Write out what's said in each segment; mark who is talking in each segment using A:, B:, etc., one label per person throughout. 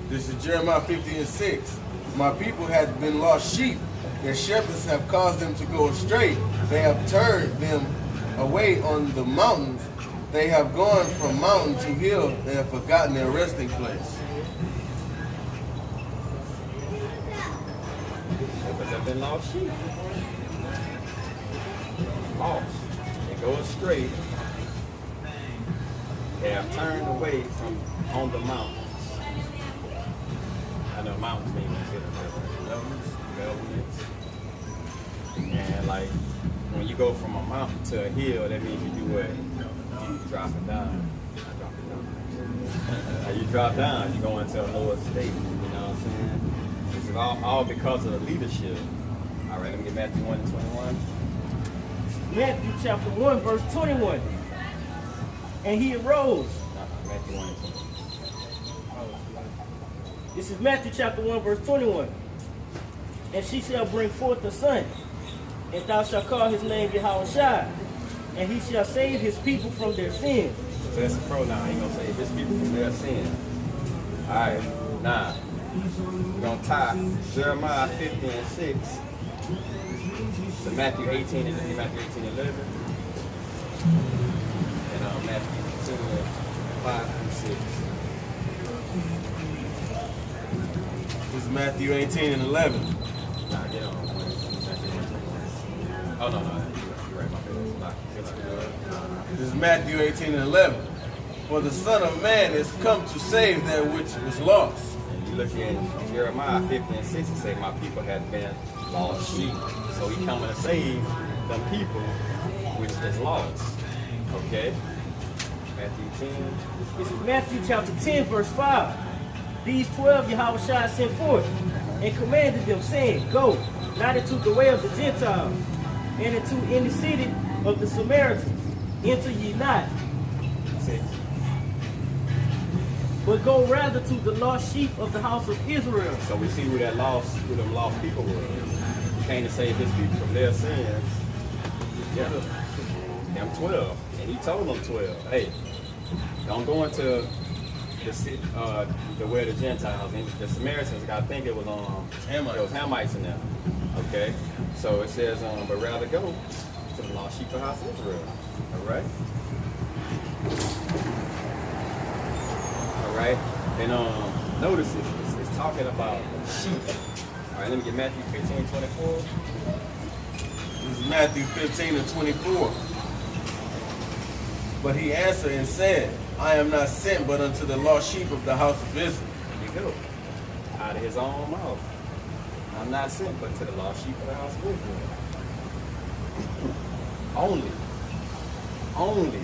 A: This is Jeremiah 50:6. My people have been lost sheep. Their shepherds have caused them to go astray. They have turned them away on the mountains. They have gone from mountain to hill. They have forgotten their resting place.
B: Shepherds have been lost sheep. Lost. They go astray. They have turned away from on the mountains. I know mountains mean elements. And like when you go from a mountain to a hill, that means you do what? You drop it down. You drop down, you go into a lower state. You know what I'm saying? This is all because of the leadership. All right, let me get Matthew 1 and 21.
C: Matthew chapter 1, verse 21. And he arose.
B: Matthew 1 and 21.
C: This is Matthew chapter 1, verse 21. And she shall bring forth a son, and thou shalt call his name YAHAWASHI, and he shall save his people from their sins.
B: So that's a pronoun. He's going to save his people from their sins. All right, now, we're going to tie Jeremiah 50 and 6 to Matthew 18 and 11. And Matthew 2, 5 through 6.
A: This is Matthew 18 and 11.
B: Nah, get on. Oh, no. You're right, my bad.
A: This is Matthew 18 and 11. For the Son of Man is come to save that which was lost.
B: And you look at Jeremiah 50 and 6 and say, my people have been lost sheep. So he coming to save them people which is lost. Okay? Matthew 10.
C: This is Matthew chapter 10, verse 5. These 12 YAHAWASHI sent forth, and commanded them, saying, Go, not into the way of the Gentiles, and into any city of the Samaritans, enter ye not.
B: 6.
C: But go rather to the lost sheep of the house of Israel.
B: So we see who them lost people were. He came to save his people from their sins. Yeah. Them 12. And he told them 12, hey, don't go into the way of the Gentiles. And the Samaritans, I think it was Hamites in there. Okay? So it says, but rather go to the lost sheep of the house of Israel. Alright? Alright? And notice it's talking about sheep. Alright, let me get Matthew 15, 24.
A: This is Matthew 15 and 24. But he answered and said, I am not sent but unto the lost sheep of the house of Israel.
B: There you go. Out of his own mouth. I'm not sent but to the lost sheep of the house of Israel. Only.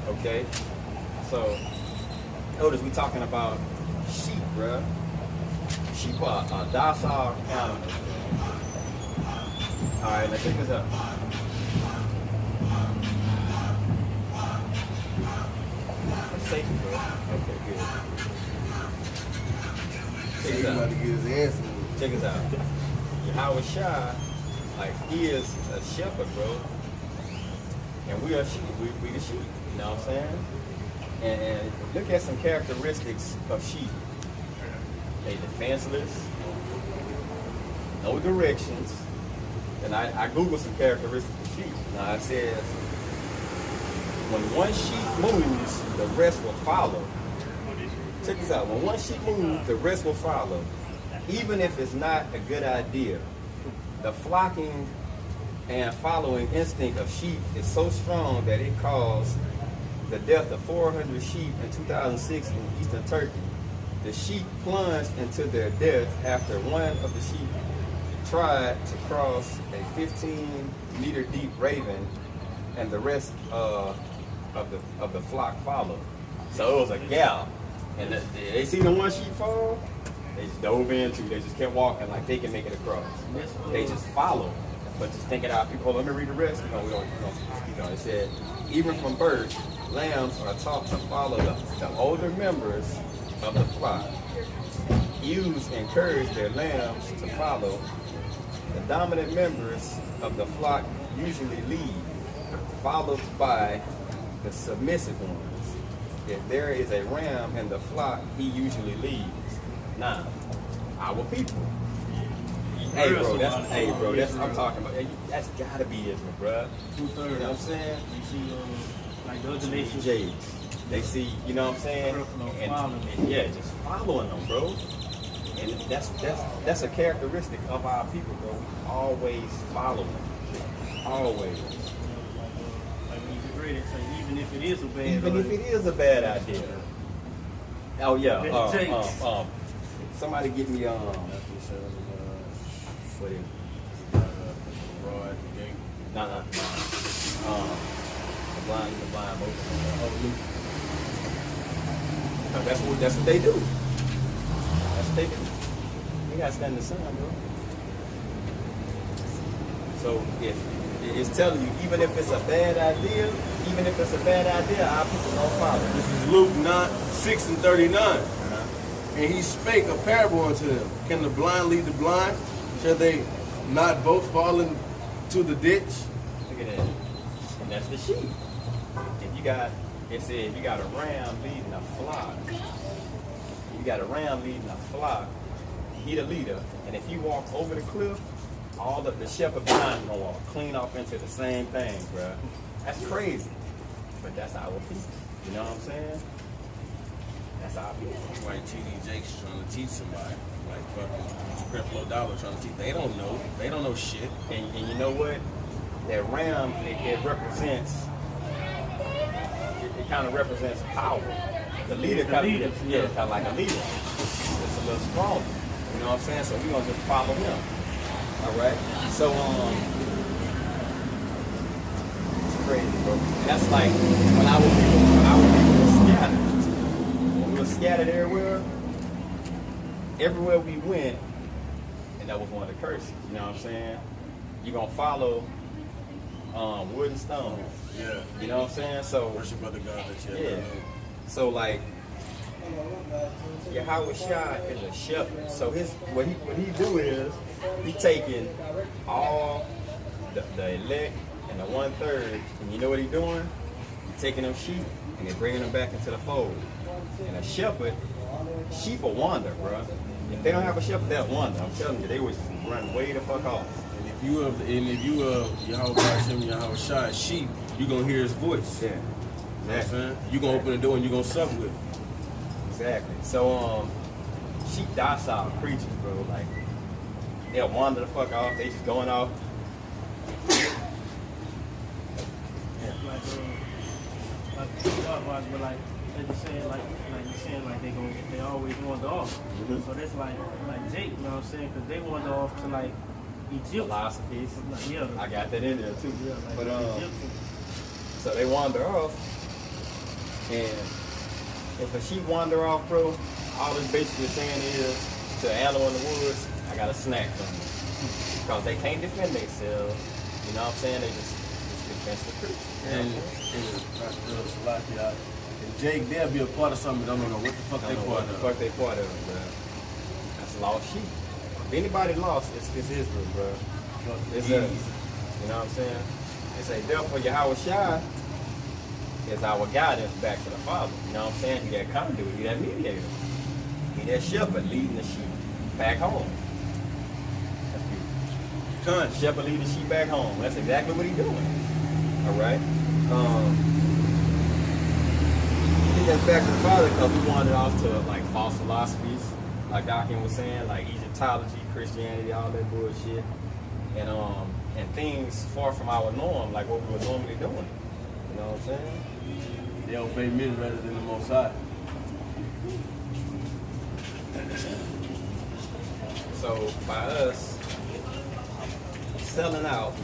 B: Okay? So, notice we talking about sheep, bruh. Sheep are docile animals. Alright, let's check this out. Safety, bro. Okay, good. Check this out. Check this out. YAHAWASHI, like he is a shepherd, bro. And we are sheep. We the sheep. You know what I'm saying? And look at some characteristics of sheep. They defenseless, no directions. And I Googled some characteristics of sheep. Now it says, when one sheep moves, the rest will follow. Check this out. When one sheep moves, the rest will follow. Even if it's not a good idea. The flocking and following instinct of sheep is so strong that it caused the death of 400 sheep in 2006 in eastern Turkey. The sheep plunged into their death after one of the sheep tried to cross a 15-meter deep raven, and the rest of the flock followed. So it was a gap, and they see the one sheep fall, they just dove into. They just kept walking like they can make it across. They just followed, but just thinking out. People, let me read the rest. We don't keep going. It said, even from birth, lambs are taught to follow the older members of the flock. Ewes encourage their lambs to follow. The dominant members of the flock usually lead, followed by the submissive ones. if there is a ram in the flock, he usually leads. Now, our people. Hey bro, that's I'm talking about. That's gotta be Israel, bro.
C: 2/3.
B: You know what I'm saying?
C: You see, like the other nations,
B: They see, you know what I'm saying? And yeah, just following them, bro. And that's a characteristic of our people, bro. We always follow them. Always.
C: like when you read it, say even if it is a bad,
B: Even if it is a bad idea. Oh yeah. Somebody get me what is it?
A: Rod, gate.
B: Nah. The blind motion. That's what they do. That's what they do. You gotta stand in the sun, bro. So if it's telling you, even if it's a bad idea, our people don't follow.
A: This is Luke 9:6-39. And he spake a parable unto them. Can the blind lead the blind? Shall they not both fall into the ditch?
B: Look at that. And that's the sheep. It said if you got a ram leading a flock, he the leader. And if you walk over the cliff, all of the shepherd behind gonna walk clean off into the same thing, bro. That's crazy. But that's our people. You know what I'm saying? That's our people.
A: Like T.D. Jakes trying to teach somebody. Like fucking Creflo Dollar trying to teach. They don't know. They don't know shit.
B: And you know what? That ram, it represents, it kind of represents power. The leader kind of like a leader. It's a little stronger. You know what I'm saying? So we're going to just follow him. All right? So, it's crazy, bro. That's like when our people were scattered. When we were scattered everywhere we went, and that was one of the curses. You know what I'm saying? You're going to follow wood and stone.
A: Yeah.
B: You know what I'm saying? So
A: Worship other God that you have.
B: So like YAHAWASHI is a shepherd. So what he do is he taking all the elect and the 1/3, and you know what he doing? He taking them sheep and they bringing them back into the fold. And a shepherd, sheep will wander, bro. If they don't have a shepherd, they'll wander. I'm telling you, they would run way the fuck off.
A: If you YAHAWAH BAHASHAM YAHAWASHI sheep, you gonna hear his voice.
B: Yeah.
A: You know what I'm saying? You gonna open the door and you gonna sup with it.
B: Exactly. So sheep docile creatures, bro. Like they'll wander the fuck off. They just going off.
C: like you're saying, like they always wander off.
B: Mm-hmm.
C: So that's like Jake, you know what I'm saying? Because they wander off to like Egypt.
B: Philosophies.
C: Yeah.
B: I got that in there too.
C: Yeah, like
B: But
C: Egyptian.
B: so they wander off, and if a sheep wander off, bro, all it's basically saying is to an animal in the woods, I got a snack from you. Because they can't defend themselves. You know what I'm saying? They just defensive creatures.
A: And Jake, they'll be a part of something. Don't know what the fuck they part of.
B: What the fuck they part of, bro. That's lost sheep. If anybody lost, it's Israel, bro. It's us. You know what I'm saying? It's a therefore YAHAWASHI is our guidance back to the Father. You know what I'm saying? He that conduit, he that mediator. He that shepherd leading the sheep back home. That's beautiful. Shepherd leading the sheep back home. That's exactly what he's doing. Alright? He gets back to the Father because we wandered off to like false philosophies, like Dokken was saying, like Egyptology, Christianity, all that bullshit. And things far from our norm, like what we were normally doing. You know what I'm saying?
A: They obey men rather than the Most High.
B: So by us selling out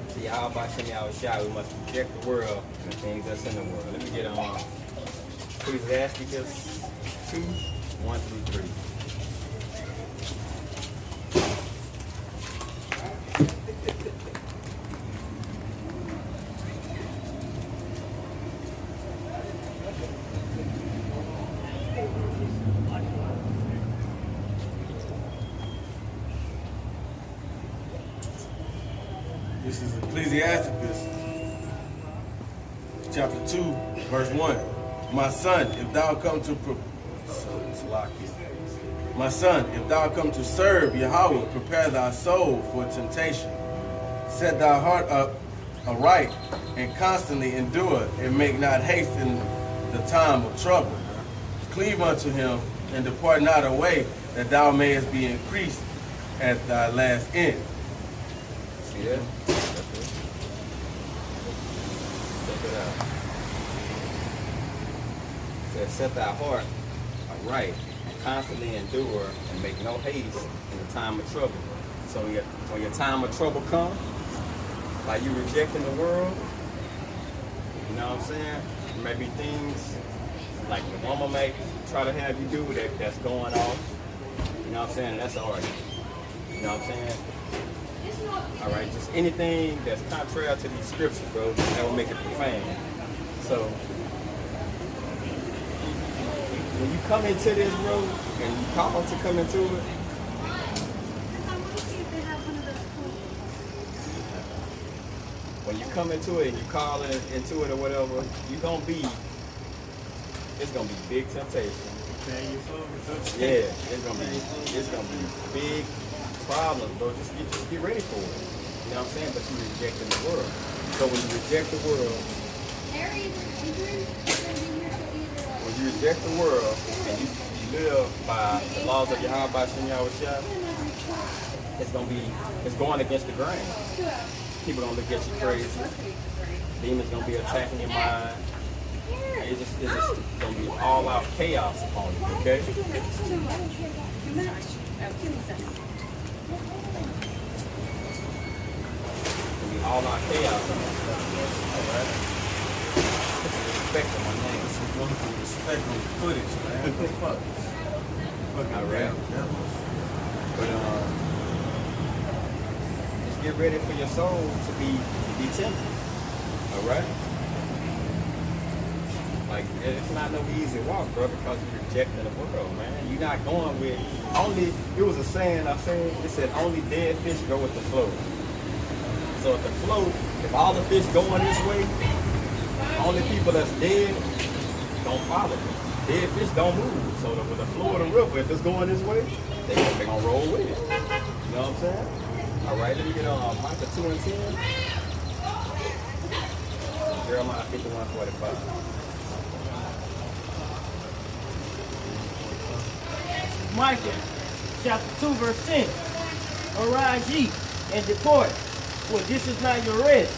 B: to YAHAWAH BAHASHAM YAHAWASHI, we must reject the world and the things that's in the world. Let me get Ecclesiasticus 2:1-3.
A: This is Ecclesiasticus chapter 2, verse 1. My son, if thou come to My son, if thou come to serve Yahweh, prepare thy soul for temptation. Set thy heart up aright, and constantly endure, and make not haste in the time of trouble. Cleave unto him, and depart not away, that thou mayest be increased at thy last end.
B: See that? Check it out. It says, set thy heart aright, and constantly endure, and make no haste in the time of trouble. So when your time of trouble comes, like you rejecting the world, you know what I'm saying? Maybe things like the woman may try to have you do that's going off. You know what I'm saying? That's alright. You know what I'm saying? Alright, just anything that's contrary to these scriptures, bro, that will make it profane. So when you come into this, bro, and you call to come into it, when you come into it and you call into it or whatever, it's gonna be big temptation. Yeah, it's gonna be big problems, bro. Just get ready for it. You know what I'm saying? But you rejecting the world. So when you reject the world, and you live by the laws of YAHAWAH BAHASHAM YAHAWASHI, it's going against the grain. People gonna look at you crazy. Demons gonna be attacking your mind. It's just gonna be all out chaos upon you, okay? It's gonna be all out chaos. Alright? Respect on my name.
A: Respect on the footage, man. What the fuck?
B: Alright. But get ready for your soul to be tempted. Alright? Like, it's not no easy walk, bro, because you're rejecting the world, man. You're not going with it was a saying I seen, it said only dead fish go with the flow. So if all the fish going this way, only people that's dead don't follow. Dead fish don't move. So with the flow of the river, if it's going this way, they're gonna roll with it. You know what I'm saying? All right, let me get on Micah 2 and 10. Jeremiah 51:45.
C: Micah chapter 2 verse 10. Arise ye and depart, for this is not your rest,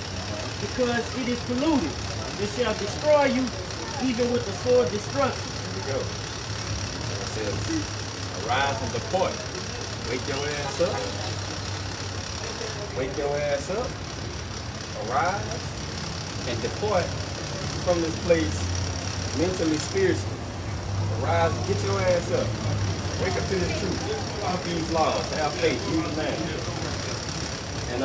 C: because it is polluted. It shall destroy you, even with the sword destruction.
B: Here we go. It says, arise and depart. Wake your ass up. Wake your ass up, arise, and depart from this place mentally, spiritually. Arise and get your ass up. Wake up to this truth. Follow these laws. Have faith. Use the name. And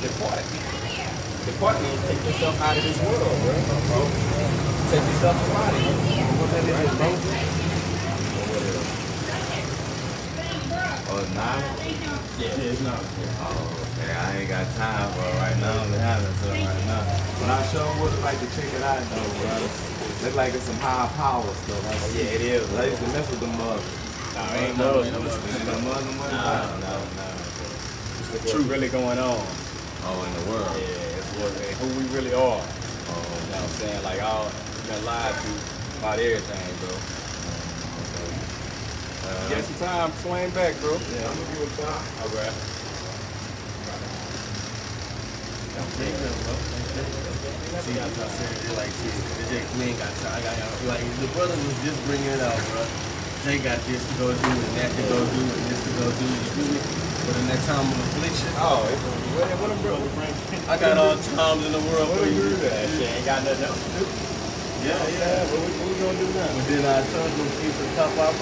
B: depart. Depart means take yourself out of this world, bro. Take yourself out of here. What that is, bro?
D: Oh, it's not?
B: Yeah, it's not.
D: Oh, okay. I ain't got time for it right now. I'm having something right now. But I sure would like to check it out, though, brother. Look like it's some high power stuff.
B: Oh, yeah, it is.
D: I used to mess with the Muslims.
B: No, ain't no.
D: The Muslim one?
B: No. It's what's really going on.
D: Oh, in the world.
B: Yeah, it's who we really are. You know what I'm saying? Like, we've been lied to about everything, bro. Get some time, swing back, bro.
D: Yeah, I'm gonna give it a shot.
B: All right.
A: See, I'm trying to say, like, shit, we ain't got time. Like, the brother was just bringing it out, bro. They got this to go do, and that to go do, and this to go do, you feel me? But in that time of affliction,
B: What a brother bring?
A: I got all times in the world
B: What
A: for
B: a
A: you.
B: do that? She ain't got nothing else to do.
A: Yeah.
B: What we gonna do now?
A: But then I told them to keep the top off.